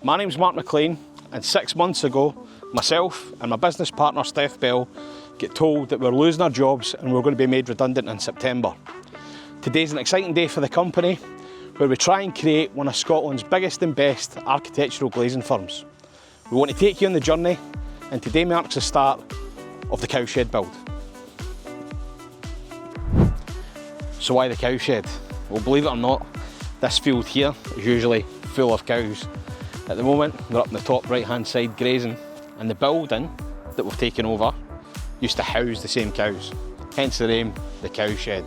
My name's Mark McLean, and 6 months ago, myself and my business partner Steph Bell get told that we're losing our jobs and we're going to be made redundant in September. Today's an exciting day for the company, where we try and create one of Scotland's biggest and best architectural glazing firms. We want to take you on the journey, and today marks the start of the cowshed build. So why the cowshed? Well, believe it or not, this field here is usually full of cows. At the moment, we're up in the top right hand side grazing, and the building that we've taken over used to house the same cows, hence the name, the cowshed.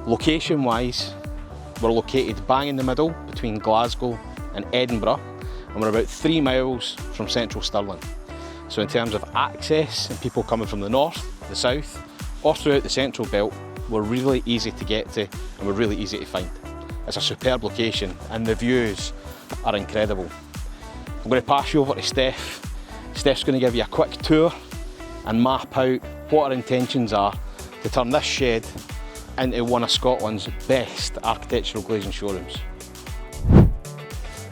Location wise, we're located bang in the middle between Glasgow and Edinburgh, and we're about 3 miles from central Stirling. So in terms of access and people coming from the north, the south, or throughout the central belt, we're really easy to get to and we're really easy to find. It's a superb location and the views are incredible. I'm going to pass you over to Steph. Steph's going to give you a quick tour and map out what our intentions are to turn this shed into one of Scotland's best architectural glazing showrooms.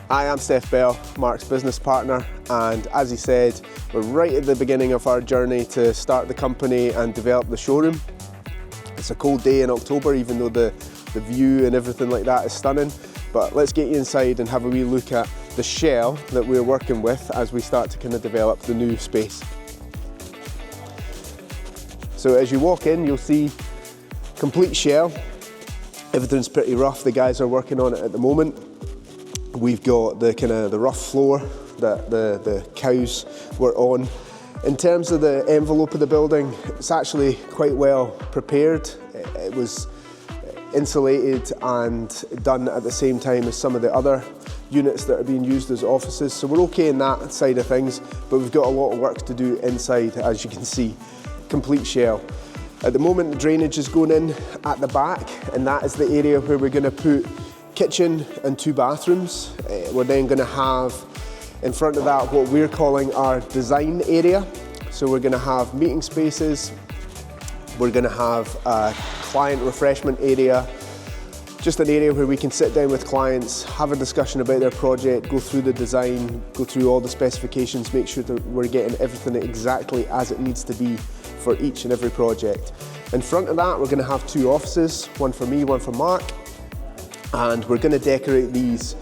Hi, I'm Steph Bell, Mark's business partner, and as he said, we're right at the beginning of our journey to start the company and develop the showroom. It's a cold day in October, even though the view and everything like that is stunning. But let's get you inside and have a wee look at the shell that we're working with as we start to kind of develop the new space. So as you walk in, you'll see complete shell. Everything's pretty rough. The guys are working on it at the moment. We've got the kind of the rough floor that the cows were on. In terms of the envelope of the building, it's actually quite well prepared. It was insulated and done at the same time as some of the other units that are being used as offices. So we're okay in that side of things, but we've got a lot of work to do inside, as you can see. Complete shell. At the moment, the drainage is going in at the back, and that is the area where we're going to put kitchen and 2 bathrooms. We're then going to have in front of that what we're calling our design area. So we're going to have meeting spaces, we're going to have a client refreshment area, just an area where we can sit down with clients, have a discussion about their project, go through the design, go through all the specifications, make sure that we're getting everything exactly as it needs to be for each and every project. In front of that, we're going to have 2 offices, one for me, one for Mark, and we're going to decorate these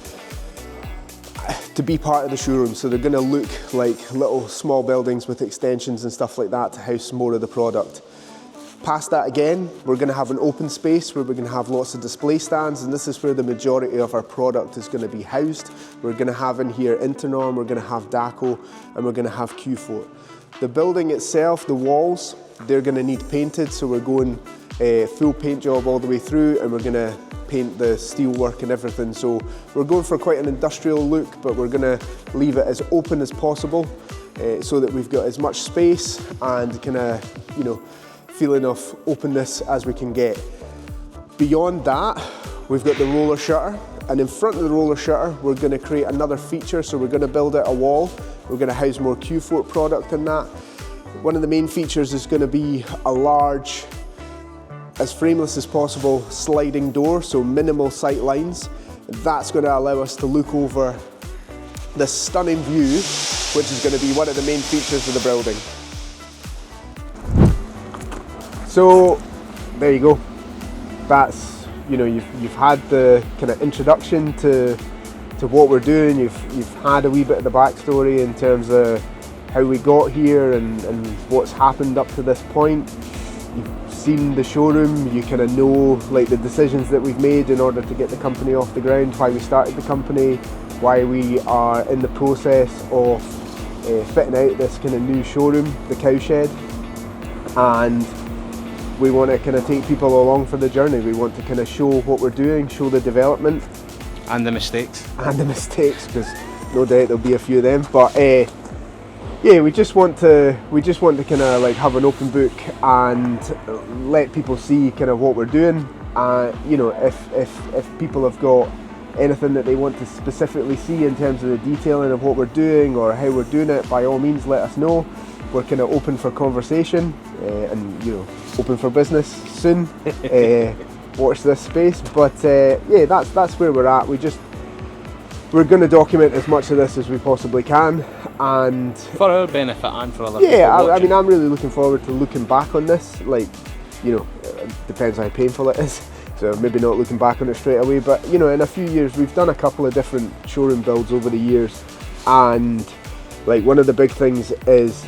to be part of the showroom. So they're going to look like little small buildings with extensions and stuff like that to house more of the product. Past that again, we're going to have an open space where we're going to have lots of display stands, and this is where the majority of our product is going to be housed. We're going to have in here Internorm, we're going to have Daco, and we're going to have Q4. The building itself, the walls, they're going to need painted, so we're going full paint job all the way through, and we're going to paint the steel work and everything. So we're going for quite an industrial look, but we're going to leave it as open as possible so that we've got as much space and kind of, you know, feeling of openness as we can get. Beyond that, we've got the roller shutter, and in front of the roller shutter, we're going to create another feature. So we're going to build out a wall. We're going to house more Q4 product in that. One of the main features is going to be a large, as frameless as possible, sliding door, so minimal sight lines. That's going to allow us to look over this stunning view, which is going to be one of the main features of the building. So there you go. That's, you know, you've had the kind of introduction to what we're doing. You've had a wee bit of the backstory in terms of how we got here and what's happened up to this point. You've seen the showroom. You kind of know like the decisions that we've made in order to get the company off the ground, why we started the company, why we are in the process of fitting out this kind of new showroom, the cowshed, and we want to kind of take people along for the journey. We want to kind of show what we're doing, show the development. And the mistakes. And the mistakes, because no doubt there'll be a few of them. But yeah, we just want to kind of like have an open book and let people see kind of what we're doing. You know, if people have got anything that they want to specifically see in terms of the detailing of what we're doing or how we're doing it, by all means let us know. We're kind of open for conversation and, you know, open for business soon. Watch this space. But yeah, that's where we're at. we're going to document as much of this as we possibly can, and for our benefit and for other people yeah, I watching. mean, I'm really looking forward to looking back on this. Like, you know, it depends how painful it is. So maybe not looking back on it straight away, but you know, in a few years, we've done a couple of different showroom builds over the years, and like one of the big things is,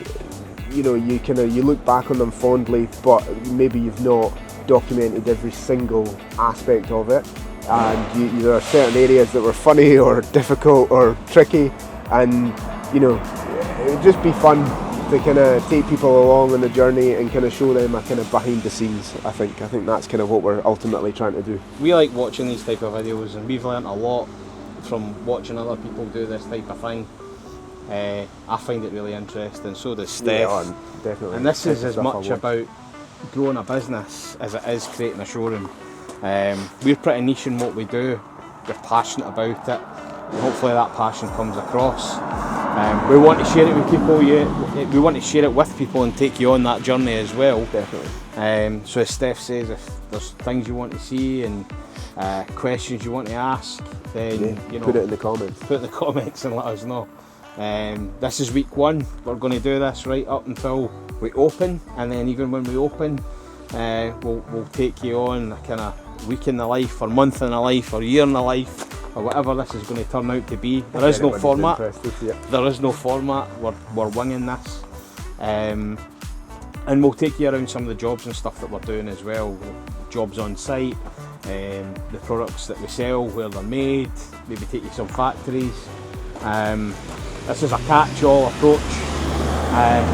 you know, you look back on them fondly, but maybe you've not documented every single aspect of it, and there are certain areas that were funny or difficult or tricky, and you know, it would just be fun to kind of take people along on the journey and kind of show them a kind of behind the scenes. I think that's kind of what we're ultimately trying to do. We like watching these type of videos, and we've learnt a lot from watching other people do this type of thing. I find it really interesting, so does Steph. Yeah, definitely. And this is as much about growing a business as it is creating a showroom. We're pretty niche in what we do, we're passionate about it, and hopefully that passion comes across. We want to share it with people. We want to share it with people and take you on that journey as well. Definitely. So as Steph says, if there's things you want to see and questions you want to ask, then you know, put it in the comments. Put it in the comments and let us know. This is week 1. We're going to do this right up until we open, and then even when we open, we'll take you on a kind of week in the life, or month in the life, or year in the life, or whatever this is going to turn out to be. There is no format. There is no format. We're winging this, and we'll take you around some of the jobs and stuff that we're doing as well. Jobs on site, the products that we sell, where they're made. Maybe take you some factories. This is a catch-all approach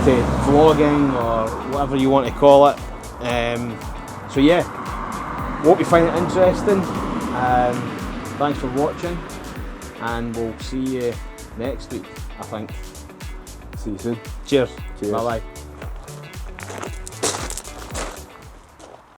to vlogging, or whatever you want to call it. So yeah, hope you find it interesting. Thanks for watching, and we'll see you next week, I think. See you soon. Cheers. Cheers. Bye bye.